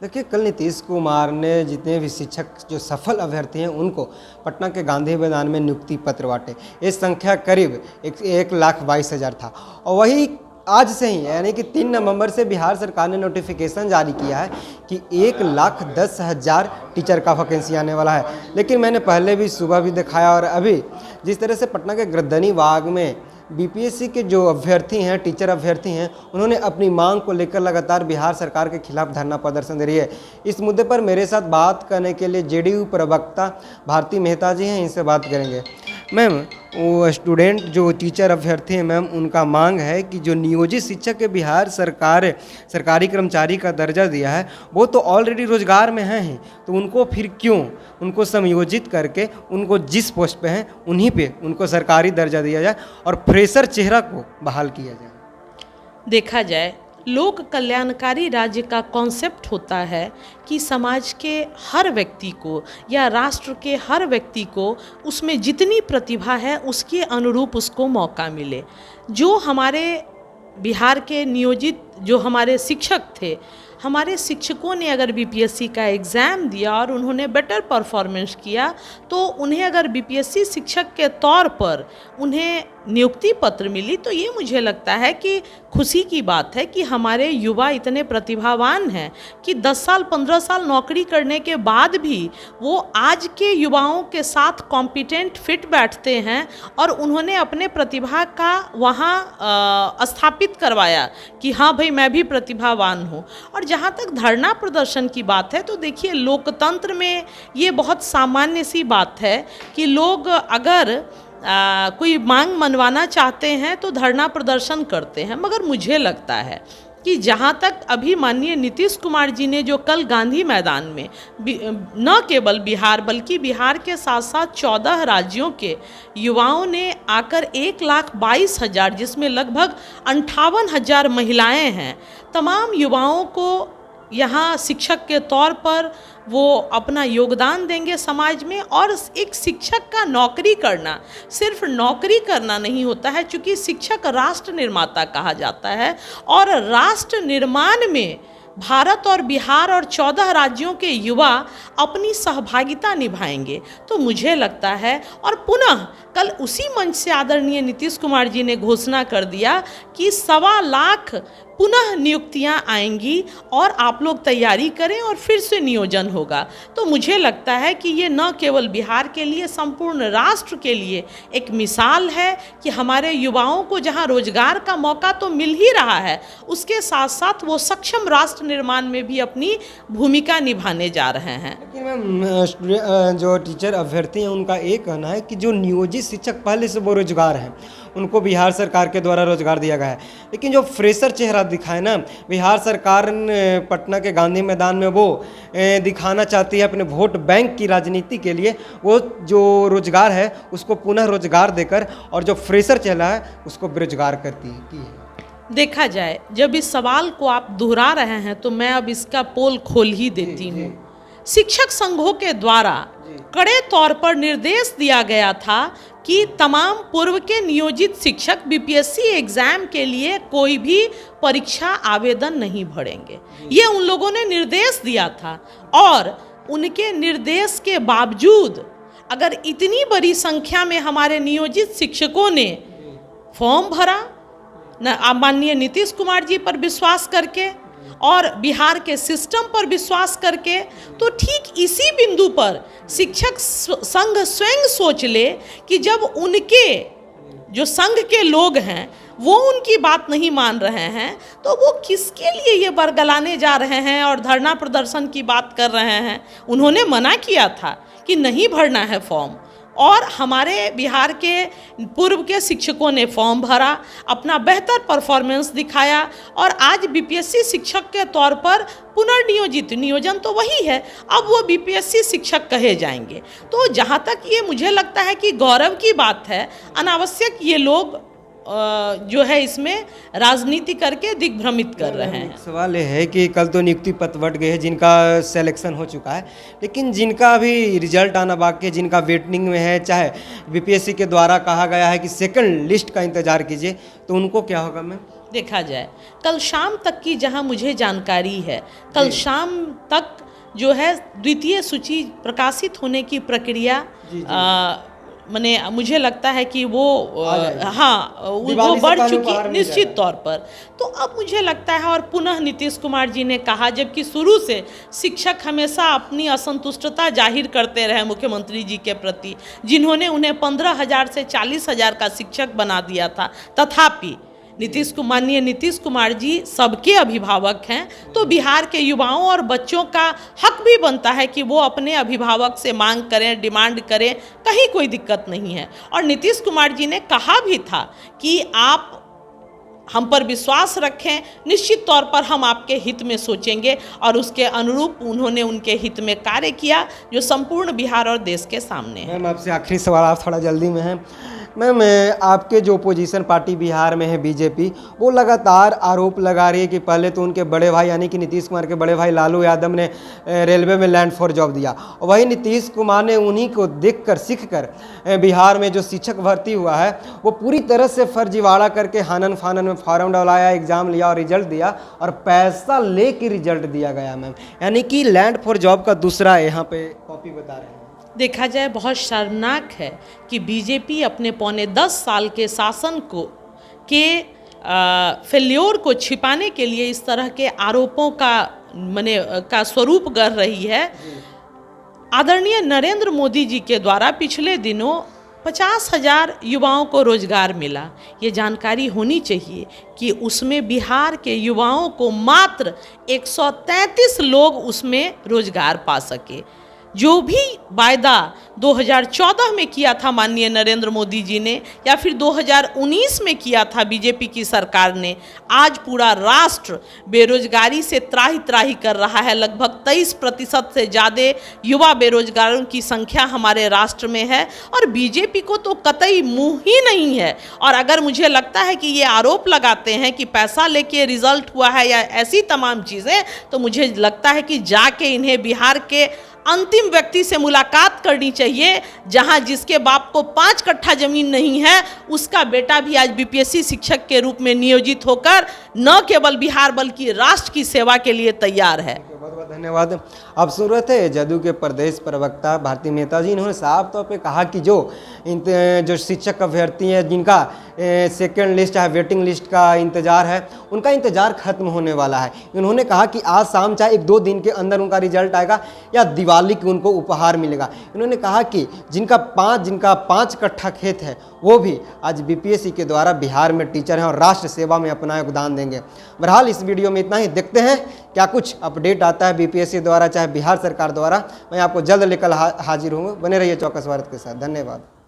देखिए, कल नीतीश कुमार ने जितने भी शिक्षक जो सफल अभ्यर्थी हैं उनको पटना के गांधी मैदान में नियुक्ति पत्र बांटे। ये संख्या करीब 1,22,000 था। और वही आज से ही यानी कि 3 नवंबर से बिहार सरकार ने नोटिफिकेशन जारी किया है कि 1,10,000 टीचर का वैकेंसी आने वाला है। लेकिन मैंने पहले भी सुबह भी दिखाया और अभी जिस तरह से पटना के गिरदनी बाग में बीपीएससी के जो अभ्यर्थी हैं, टीचर अभ्यर्थी हैं, उन्होंने अपनी मांग को लेकर लगातार बिहार सरकार के खिलाफ धरना प्रदर्शन दे रही है। इस मुद्दे पर मेरे साथ बात करने के लिए जेडीयू प्रवक्ता भारती मेहता जी हैं, इनसे बात करेंगे। मैम, वो स्टूडेंट जो टीचर अभ्यर्थी हैं मैम, उनका मांग है कि जो नियोजित शिक्षक के बिहार सरकार सरकारी कर्मचारी का दर्जा दिया है वो तो ऑलरेडी रोजगार में हैं ही, तो उनको फिर क्यों उनको समायोजित करके उनको जिस पोस्ट पे हैं उन्हीं पे उनको सरकारी दर्जा दिया जाए और फ्रेशर चेहरा को बहाल किया जाए। देखा जाए, लोक कल्याणकारी राज्य का कॉन्सेप्ट होता है कि समाज के हर व्यक्ति को या राष्ट्र के हर व्यक्ति को उसमें जितनी प्रतिभा है उसके अनुरूप उसको मौका मिले। जो हमारे बिहार के नियोजित जो हमारे शिक्षक थे, हमारे शिक्षकों ने अगर बीपीएससी का एग्ज़ाम दिया और उन्होंने बेटर परफॉर्मेंस किया तो उन्हें अगर बीपीएससी शिक्षक के तौर पर उन्हें नियुक्ति पत्र मिली तो ये मुझे लगता है कि खुशी की बात है कि हमारे युवा इतने प्रतिभावान हैं कि 10 साल 15 साल नौकरी करने के बाद भी वो आज के युवाओं के साथ कॉम्पिटेंट फिट बैठते हैं और उन्होंने अपने प्रतिभा का वहाँ स्थापित करवाया कि हाँ भाई मैं भी प्रतिभावान हूँ। और जहाँ तक धरना प्रदर्शन की बात है तो देखिए, लोकतंत्र में ये बहुत सामान्य सी बात है कि लोग अगर कोई मांग मनवाना चाहते हैं तो धरना प्रदर्शन करते हैं। मगर मुझे लगता है कि जहाँ तक अभी माननीय नीतीश कुमार जी ने जो कल गांधी मैदान में न केवल बिहार बल्कि बिहार के साथ साथ 14 राज्यों के युवाओं ने आकर 1,22,000 जिसमें लगभग 58,000 महिलाएं हैं, तमाम युवाओं को यहाँ शिक्षक के तौर पर वो अपना योगदान देंगे समाज में। और एक शिक्षक का नौकरी करना सिर्फ नौकरी करना नहीं होता है, चूँकि शिक्षक राष्ट्र निर्माता कहा जाता है और राष्ट्र निर्माण में भारत और बिहार और 14 राज्यों के युवा अपनी सहभागिता निभाएंगे। तो मुझे लगता है, और पुनः कल उसी मंच से आदरणीय नीतीश कुमार जी ने घोषणा कर दिया कि 1.25 लाख पुनः नियुक्तियां आएंगी और आप लोग तैयारी करें और फिर से नियोजन होगा। तो मुझे लगता है कि ये न केवल बिहार के लिए, संपूर्ण राष्ट्र के लिए एक मिसाल है कि हमारे युवाओं को जहां रोजगार का मौका तो मिल ही रहा है, उसके साथ साथ वो सक्षम राष्ट्र निर्माण में भी अपनी भूमिका निभाने जा रहे हैं। लेकिन मैम, जो टीचर अभ्यर्थी हैं उनका एक कहना है कि जो नियोजित शिक्षक पहले से बेरोजगार हैं उनको बिहार सरकार के द्वारा रोजगार दिया गया है, लेकिन जो फ्रेशर चेहरा दिखाए ना, बिहार सरकार पटना के गांधी मैदान में वो दिखाना चाहती है अपने वोट बैंक की राजनीति के लिए। वो जो रोजगार है उसको पुनः रोजगार देकर और जो फ्रेशर चेहरा है उसको बेरोजगार करती है। देखा जाए, जब इस सवाल को आप दोहरा रहे हैं तो मैं अब इसका पोल खोल ही देती हूँ। शिक्षक संघों के द्वारा कड़े तौर पर निर्देश दिया गया था कि तमाम पूर्व के नियोजित शिक्षक बीपीएससी एग्जाम के लिए कोई भी परीक्षा आवेदन नहीं भरेंगे। ये उन लोगों ने निर्देश दिया था और उनके निर्देश के बावजूद अगर इतनी बड़ी संख्या में हमारे नियोजित शिक्षकों ने फॉर्म भरा माननीय नीतीश कुमार जी पर विश्वास करके और बिहार के सिस्टम पर विश्वास करके, तो ठीक इसी बिंदु पर शिक्षक संघ स्वयं सोच ले कि जब उनके जो संघ के लोग हैं वो उनकी बात नहीं मान रहे हैं तो वो किसके लिए ये बरगलाने जा रहे हैं और धरना प्रदर्शन की बात कर रहे हैं। उन्होंने मना किया था कि नहीं भरना है फॉर्म और हमारे बिहार के पूर्व के शिक्षकों ने फॉर्म भरा, अपना बेहतर परफॉर्मेंस दिखाया और आज बीपीएससी शिक्षक के तौर पर पुनर्नियोजित, नियोजन तो वही है, अब वो बीपीएससी शिक्षक कहे जाएंगे। तो जहाँ तक ये मुझे लगता है कि गौरव की बात है, अनावश्यक ये लोग जो है इसमें राजनीति करके दिग्भ्रमित कर रहे हैं। सवाल ये है कि कल तो नियुक्ति पत्र बंट गए हैं जिनका सिलेक्शन हो चुका है, लेकिन जिनका अभी रिजल्ट आना बाकी है, जिनका वेटिंग में है, चाहे बीपीएससी के द्वारा कहा गया है कि सेकंड लिस्ट का इंतजार कीजिए, तो उनको क्या होगा मैम? देखा जाए, कल शाम तक की जहां मुझे जानकारी है, कल शाम तक जो है द्वितीय सूची प्रकाशित होने की प्रक्रिया माने मुझे लगता है कि वो वो दिवाली से बढ़ पहले चुकी उपहार मिल निश्चित जाएगा। तौर पर। तो अब मुझे लगता है, और पुनः नीतीश कुमार जी ने कहा, जबकि शुरू से शिक्षक हमेशा अपनी असंतुष्टता जाहिर करते रहे मुख्यमंत्री जी के प्रति, जिन्होंने उन्हें 15,000 से 40,000 का शिक्षक बना दिया था, तथापि माननीय नीतीश कुमार जी सबके अभिभावक हैं, तो बिहार के युवाओं और बच्चों का हक भी बनता है कि वो अपने अभिभावक से मांग करें, डिमांड करें, कहीं कोई दिक्कत नहीं है। और नीतीश कुमार जी ने कहा भी था कि आप हम पर विश्वास रखें, निश्चित तौर पर हम आपके हित में सोचेंगे, और उसके अनुरूप उन्होंने उनके हित में कार्य किया, जो संपूर्ण बिहार और देश के सामने है। मैम आपसे आखिरी सवाल, आप थोड़ा जल्दी में हैं। मैम आपके जो ओपोजिशन पार्टी बिहार में है बीजेपी, वो लगातार आरोप लगा रही है कि पहले तो उनके बड़े भाई यानी कि नीतीश कुमार के बड़े भाई लालू यादव ने रेलवे में लैंड फॉर जॉब दिया, और वही नीतीश कुमार ने उन्हीं को देखकर सीखकर बिहार में जो शिक्षक भर्ती हुआ है वो पूरी तरह से फर्जीवाड़ा करके हानन फानन में फॉर्म डलाया, एग्जाम लिया और रिजल्ट दिया, और पैसा लेके रिजल्ट दिया गया मैम। यानी कि लैंड फॉर जॉब का दूसरा यहाँ पे कॉपी बता रहे हैं। देखा जाए, बहुत शर्मनाक है कि बीजेपी अपने पौने 10 साल के शासन के फेल्योर को छिपाने के लिए इस तरह के आरोपों का स्वरूप कर रही है। आदरणीय नरेंद्र मोदी जी के द्वारा पिछले दिनों 50,000 युवाओं को रोजगार मिला। ये जानकारी होनी चाहिए कि उसमें बिहार के युवाओं को मात्र 133 लोग उसमें रोजगार पा सके। जो भी वायदा 2014 में किया था माननीय नरेंद्र मोदी जी ने, या फिर 2019 में किया था बीजेपी की सरकार ने, आज पूरा राष्ट्र बेरोजगारी से त्राही त्राही कर रहा है। लगभग 23% से ज़्यादा युवा बेरोजगारों की संख्या हमारे राष्ट्र में है, और बीजेपी को तो कतई मुंह ही नहीं है। और अगर मुझे लगता है कि ये आरोप लगाते हैं कि पैसा लेके रिजल्ट हुआ है या ऐसी तमाम चीज़ें, तो मुझे लगता है कि जाके इन्हें बिहार के अंतिम व्यक्ति से मुलाकात करनी चाहिए, जहां जिसके बाप को 5 कट्ठा जमीन नहीं है, उसका बेटा भी आज बीपीएससी शिक्षक के रूप में नियोजित होकर न केवल बिहार बल्कि राष्ट्र की सेवा के लिए तैयार है। बहुत बहुत धन्यवाद। आप सुन रहे थे जदयू के प्रदेश प्रवक्ता भारती मेहता जी। इन्होंने साफ तौर पे कहा कि जो शिक्षक अभ्यर्थी हैं जिनका सेकेंड लिस्ट है, वेटिंग लिस्ट का इंतजार है, उनका इंतजार खत्म होने वाला है। उन्होंने कहा कि आज शाम चाहे 1-2 दिन के अंदर उनका रिजल्ट आएगा या दिवाली की उनको उपहार मिलेगा। इन्होंने कहा कि जिनका 5 कट्ठा खेत है वो भी आज बीपीएससी के द्वारा बिहार में टीचर हैं और राष्ट्र सेवा में अपना योगदान देंगे। बहरहाल इस वीडियो में इतना ही। देखते हैं क्या कुछ अपडेट आता है बीपीएससी द्वारा चाहे बिहार सरकार द्वारा। मैं आपको जल्द लेकर हाजिर हूँ। बने रहिए चौकस भारत के साथ। धन्यवाद।